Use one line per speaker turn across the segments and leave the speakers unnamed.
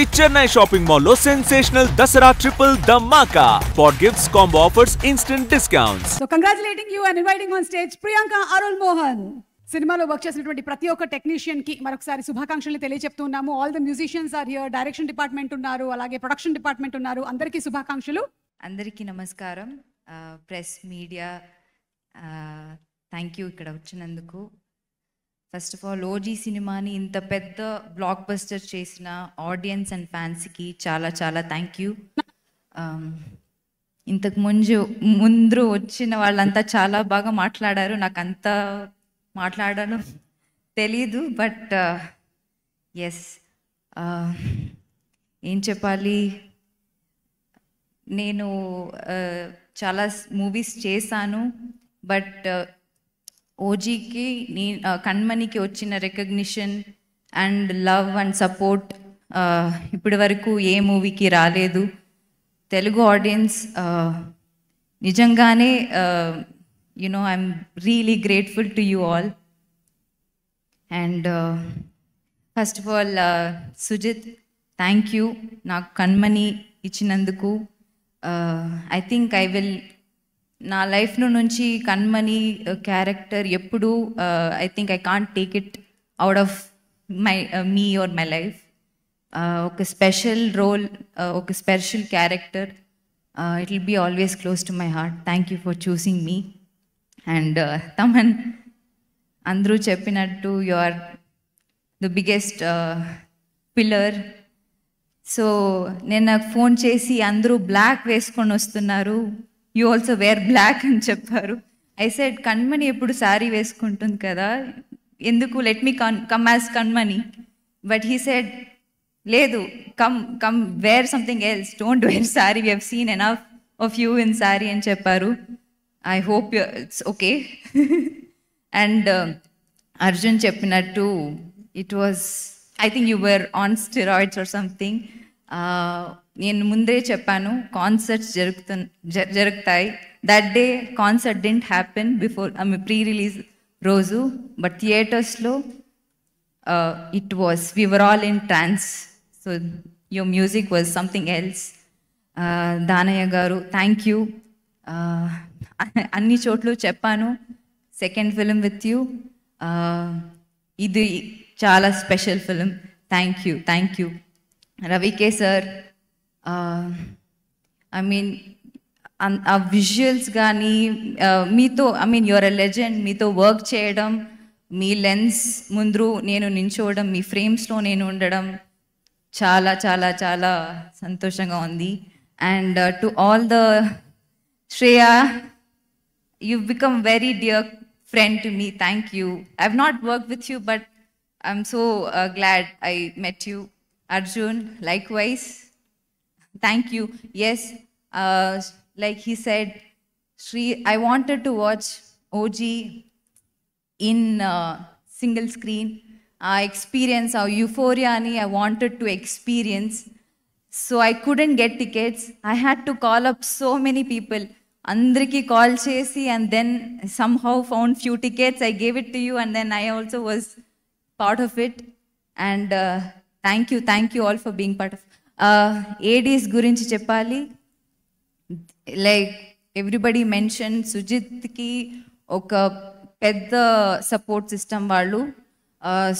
the Chennai shopping mall lo sensational Dasara triple Dhammaka. For gifts, combo offers, instant discounts.
So congratulating you and inviting on stage Priyanka Arul Mohan. సినిమాలో work చేసినటువంటి ప్రతి ఒక్క technician కి మరొకసారి శుభాకాంక్షలు తెలియజెప్తున్నాము. All the musicians are here, direction department ఉన్నారు, అలాగే ప్రొడక్షన్ డిపార్ట్మెంట్ ఉన్నారు. అందరికీ శుభాకాంక్షలు.
అందరికీ నమస్కారం. ప్రెస్ మీడియా థ్యాంక్ యూ ఇక్కడ వచ్చినందుకు. ఫస్ట్ ఆఫ్ ఆల్ ఓజీ సినిమాని ఇంత పెద్ద బ్లాక్ బస్టర్ చేసిన ఆడియన్స్ అండ్ ఫ్యాన్స్కి చాలా చాలా థ్యాంక్ యూ. ఇంతకు ముందు వచ్చిన వాళ్ళంతా చాలా బాగా మాట్లాడారు. నాకు అంతా మాట్లాడడం తెలీదు, బట్ ఎస్ ఏం చెప్పాలి, నేను చాలా మూవీస్ చేశాను, బట్ ఓజీకి కణ్మణికి వచ్చిన recognition and love and support ఇప్పటి వరకు ఏ మూవీకి రాలేదు. తెలుగు ఆడియన్స్ నిజంగానే I'm really grateful to you all. And first of all Sujeeth, thank you నాకు కణ్మణి ఇచ్చినందుకు. ఐ థింక్ నా లైఫ్లో నుంచి కణ్మణి క్యారెక్టర్ ఎప్పుడు I think I can't take it out of me or my life. ఒక స్పెషల్ రోల్, ఒక special character. It will be always close to my heart. Thank you for choosing me. And Thaman, అందరూ చెప్పినట్టు you are the biggest pillar. So నేను నాకు phone చేసి అందరూ black వేసుకొని వస్తున్నారు, యూ ఆల్సో వేర్ బ్లాక్ అని చెప్పారు. ఐ సెడ్ కణ్మణి ఎప్పుడు శారీ వేసుకుంటుంది కదా, ఎందుకు let me come as Kanmani. But he said లేదు, come wear something else, don't wear sari, we have seen enough of you in sari అని చెప్పారు. I hope it's okay. And Arjun చెప్పినట్టు it was, I think you were on steroids or something. నేను ముందే చెప్పాను concerts జరుగుతాయి. That day concert didn't happen before pre release రోజు, but థియేటర్స్లో it was, we were all in trans. So your music was something else. Danayya గారు, thank you. అన్ని చోట్ల చెప్పాను, సెకండ్ ఫిలిం విత్ యూ, ఇది చాలా special film. Thank you, thank you. రవికే sir, I mean ఆ visuals కానీ మీతో, I mean your a legend, మీతో వర్క్ చేయడం, మీ లెన్స్ ముందు నేను నించోవడం, మీ ఫ్రేమ్స్లో నేను ఉండడం చాలా చాలా చాలా సంతోషంగా ఉంది. And to all the Shreya, you've become very dear friend to me. Thank you. I've not worked with you, but I'm so glad I met you. Arjun, likewise. Thank you. Yes, like he said, I wanted to watch OG in single screen. Experience our euphoria ani I wanted to experience. So I couldn't get tickets. I had to call up so many people. Andriki call chesi and then somehow found few tickets. I gave it to you and then I also was part of it. And thank you all for being part of. ADs gurinchi cheppali. Like everybody mentioned, Sujit ki oka pedda support system vallu.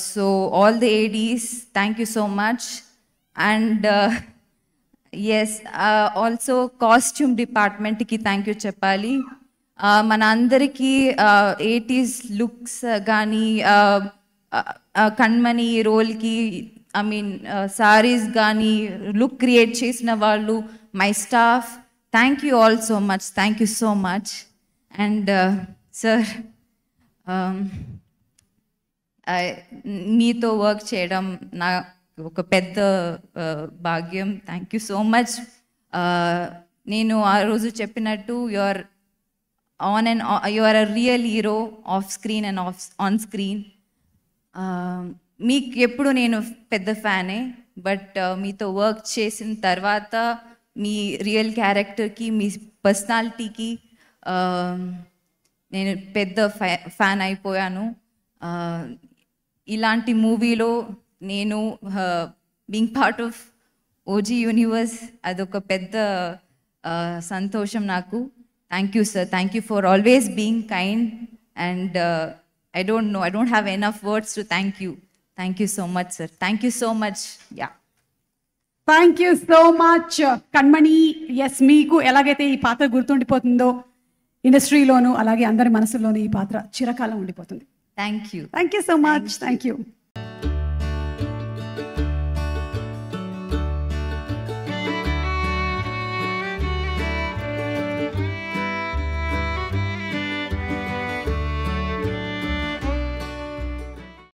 So all the ADs, thank you so much. And yes, also costume department ki thank you cheppali. మన అందరికీ 80s looks కానీ కణ్మణి రోల్కి, I mean saris కానీ look create చేసిన వాళ్ళు, my staff, thank you all so much. Thank you so much. And sir, మీతో work చేయడం నా ఒక పెద్ద భాగ్యం. Thank you so much. నేను ఆ రోజు చెప్పినట్టు you are a real hero off screen and on screen. మీకు ఎప్పుడు నేను పెద్ద ఫ్యానే, బట్ మీతో వర్క్ చేసిన తర్వాత మీ రియల్ క్యారెక్టర్కి, మీ పర్సనాలిటీకి నేను పెద్ద ఫ్యాన్ అయిపోయాను. ఇలాంటి మూవీలో నేను being part of OG universe అదొక పెద్ద సంతోషం నాకు. Thank you sir, thank you for always being kind and I don't know, I don't have enough words to thank you. Thank you so much, sir. Thank you so much. Yeah.
Thank you so much Kanmani. Yes, మీకు ఎలాగైతే ఈ పాత్ర గుర్తుండిపోతుందో ఇండస్ట్రీలోను అలాగే అందరి మనసుల్లోనూ ఈ పాత్ర చిరకాలం ఉండిపోతుంది.
Thank you.
Thank you so much. Thank you.